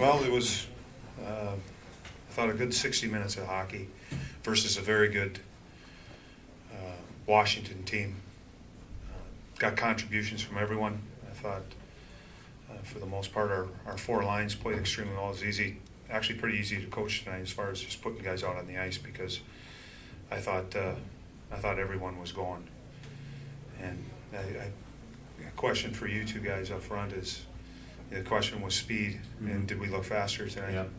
Well, it was, I thought, a good 60 minutes of hockey versus a very good Washington team. Got contributions from everyone. I thought, for the most part, our four lines played extremely well. It was easy, actually pretty easy to coach tonight as far as just putting guys out on the ice, because I thought everyone was going. And a question for you two guys up front is, the question was speed, and did we look faster tonight? Yep.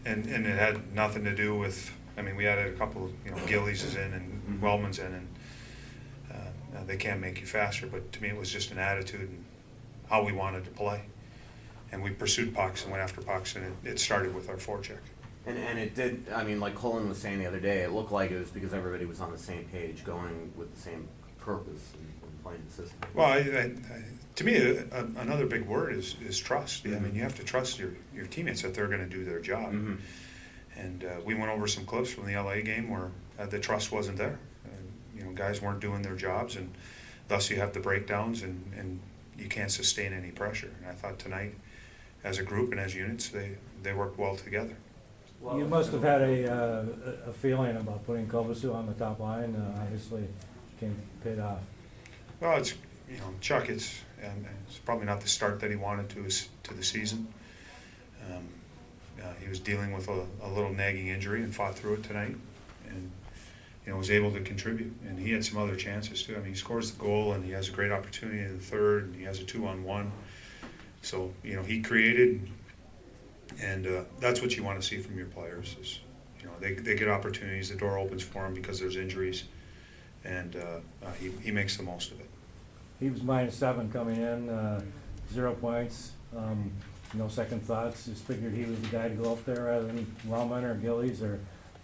And it had nothing to do with, I mean, we added a couple of, Gillies is in and Wellman's in, and they can't make you faster, but to me it was just an attitude and how we wanted to play. And we pursued pucks and went after pucks, and it started with our forecheck. And it did, I mean, like Colin was saying the other day, it looked like it was because everybody was on the same page, going with the same purpose and playing the system. Well, to me, another big word is trust. I mean, you have to trust your teammates that they're going to do their job. And we went over some clips from the LA game where the trust wasn't there. Guys weren't doing their jobs, and thus you have the breakdowns, and you can't sustain any pressure. And I thought tonight, as a group and as units, they worked well together. Well, you must have had a feeling about putting Kovacic on the top line. Obviously, came paid off. Well, it's Chuck. It's probably not the start that he wanted to the season. He was dealing with a little nagging injury and fought through it tonight, and was able to contribute. And he had some other chances too. I mean, he scores the goal, and he has a great opportunity in the third, and he has a 2-on-1. So he created, and that's what you want to see from your players. Is they get opportunities, the door opens for them because there's injuries, and he makes the most of it. He was -7 coming in, 0 points. No second thoughts. Just figured he was the guy to go up there rather than Wellman or Gillies or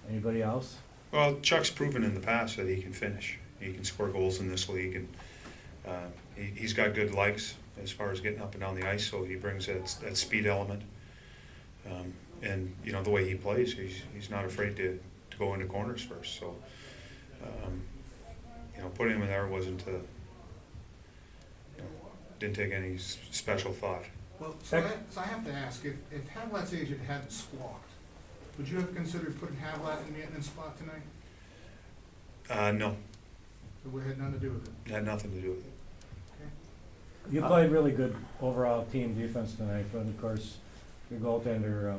anybody else. Well, Chuck's proven in the past that he can finish. He can score goals in this league, and he's got good legs as far as getting up and down the ice, so he brings that speed element. And the way he plays, he's not afraid to go into corners first. So putting him in there wasn't didn't take any special thought. Well, so I have to ask, if Havlat's agent hadn't squawked, would you have considered putting Havlat in the maintenance spot tonight? No. So it had nothing to do with it? It had nothing to do with it. Okay. You played really good overall team defense tonight, but of course, your goaltender,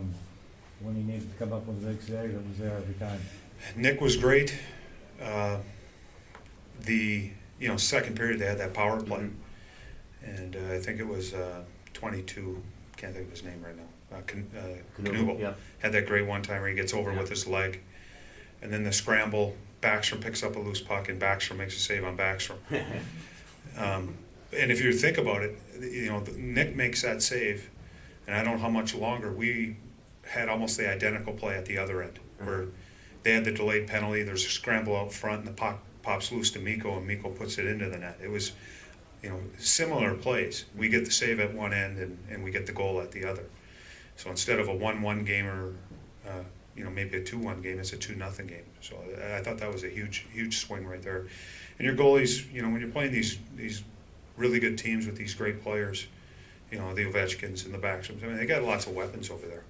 when he needed to come up with a big save, it was there every time. Nick was great. The second period they had that power play, and I think it was 22. Can't think of his name right now. Knuble Yep. had that great one-timer. He gets over with his leg, and then the scramble. Backstrom picks up a loose puck, and Backstrom makes a save on Backstrom. And if you think about it, Nick makes that save, and I don't know how much longer. We had almost the identical play at the other end, where they had the delayed penalty. There's a scramble out front, and the puck pops loose to Mikko, and Mikko puts it into the net. It was, similar plays. We get the save at one end, and we get the goal at the other. So instead of a 1-1 game or maybe a 2-1 game, it's a 2-0 game. So I thought that was a huge swing right there. And your goalies, when you're playing these really good teams with these great players, the Ovechkins and the Backstroms, I mean, they got lots of weapons over there.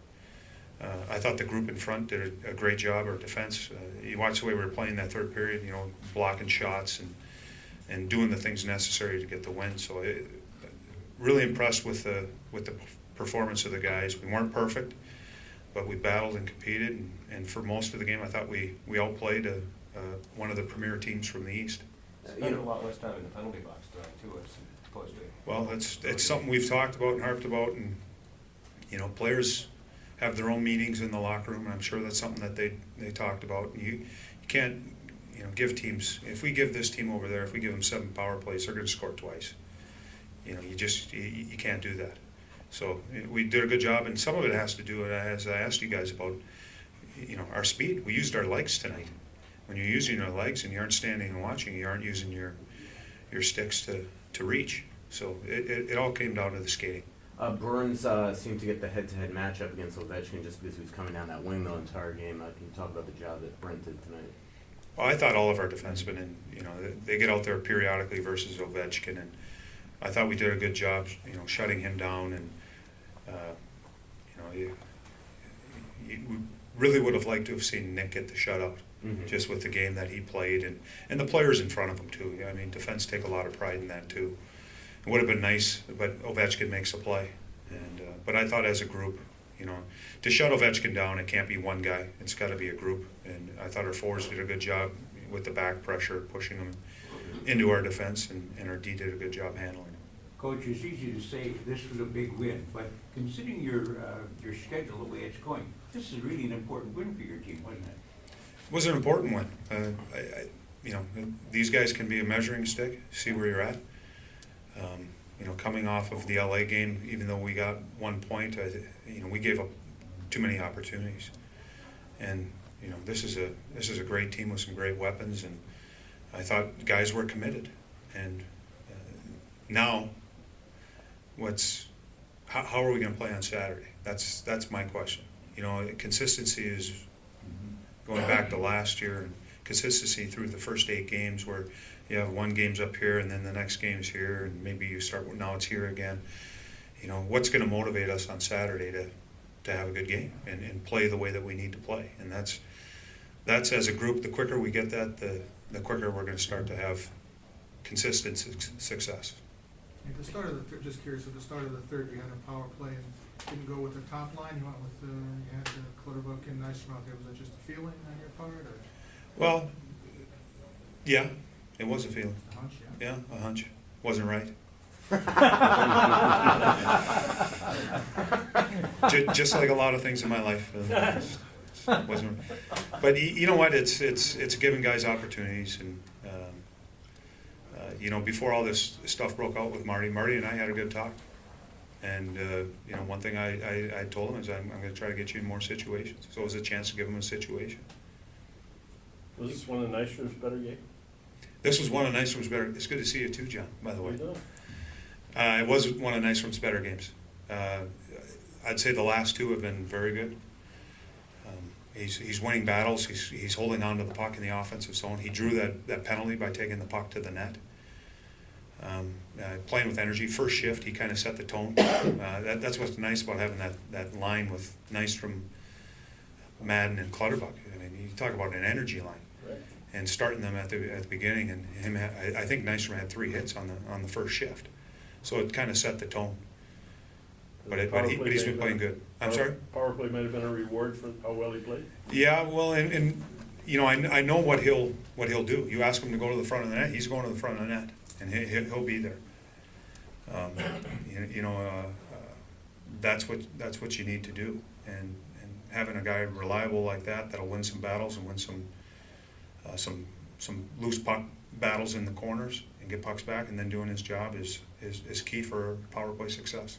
I thought the group in front did a great job, our defense. You watch the way we were playing that third period, blocking shots and doing the things necessary to get the win. So really impressed with the performance of the guys. We weren't perfect, but we battled and competed, and for most of the game I thought we outplayed one of the premier teams from the East. Spent a lot less time in the penalty box tonight too, as opposed to. Well, it's something we've talked about and harped about, and players have their own meetings in the locker room, and I'm sure that's something that they talked about. You can't give teams, if we give this team over there, if we give them 7 power plays, they're going to score twice. You can't do that. So we did a good job, and some of it has to do, as I asked you guys about, our speed. We used our legs tonight. When you're using your legs and you aren't standing and watching, you aren't using your sticks to reach. So it all came down to the skating. Burns seemed to get the head-to-head matchup against Ovechkin just because he was coming down that wing the entire game. Can you talk about the job that Brent did tonight? Well, I thought all of our defensemen, they get out there periodically versus Ovechkin, and I thought we did a good job, shutting him down, and you really would have liked to have seen Nick get the shutout, just with the game that he played, and the players in front of him too. I mean, defense take a lot of pride in that too. It would have been nice, but Ovechkin makes a play. And but I thought as a group, to shut Ovechkin down, it can't be one guy. It's got to be a group. And I thought our forwards did a good job with the back pressure, pushing them into our defense, and our D did a good job handling them. Coach, it's easy to say this was a big win, but considering your schedule, the way it's going, this is really an important win for your team, wasn't it? It was an important one. These guys can be a measuring stick, see where you're at. Coming off of the LA game, even though we got 1 point, we gave up too many opportunities. And this is a great team with some great weapons, and I thought guys were committed. And now, how are we going to play on Saturday? That's my question. Consistency is going back to last year, and consistency through the first 8 games, where you have one game's up here and then the next game's here, and maybe you start, now it's here again. What's going to motivate us on Saturday to have a good game and play the way that we need to play? And that's as a group, the quicker we get that, the quicker we're going to start to have consistent success. At the start of just curious, at the start of the third, you had a power play and didn't go with the top line. You went with you had Clutterbuck and Nystrom out there. Was that just a feeling on your part, or Well, yeah, it was a feeling. a hunch? Yeah, a hunch. Wasn't right. Just like a lot of things in my life, wasn't. But you know what? It's giving guys opportunities, and before all this stuff broke out with Marty and I had a good talk, and one thing I told him is I'm going to try to get you in more situations. So it was a chance to give him a situation. Was this one of Nystrom's better games? This was one of Nystrom's better. It's good to see you too, John, by the way. You know? It was one of Nystrom's better games. I'd say the last 2 have been very good. He's winning battles. He's holding on to the puck in the offensive zone. He drew that penalty by taking the puck to the net. Playing with energy. First shift, he kind of set the tone. That's what's nice about having that line with Nystrom, Madden, and Clutterbuck. I mean, you talk about an energy line. Right. And starting them at the beginning, and I think Nystrom had 3 hits on the first shift, so it kind of set the tone. But he's been playing good. I'm sorry. Power play might have been a reward for how well he played. Yeah, well, and I know what he'll do. You ask him to go to the front of the net, he's going to the front of the net, and he'll be there. That's what you need to do, and having a guy reliable like that'll win some battles and win some loose puck battles in the corners and get pucks back, and then doing his job is key for power play success.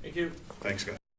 Thank you. Thanks, guys.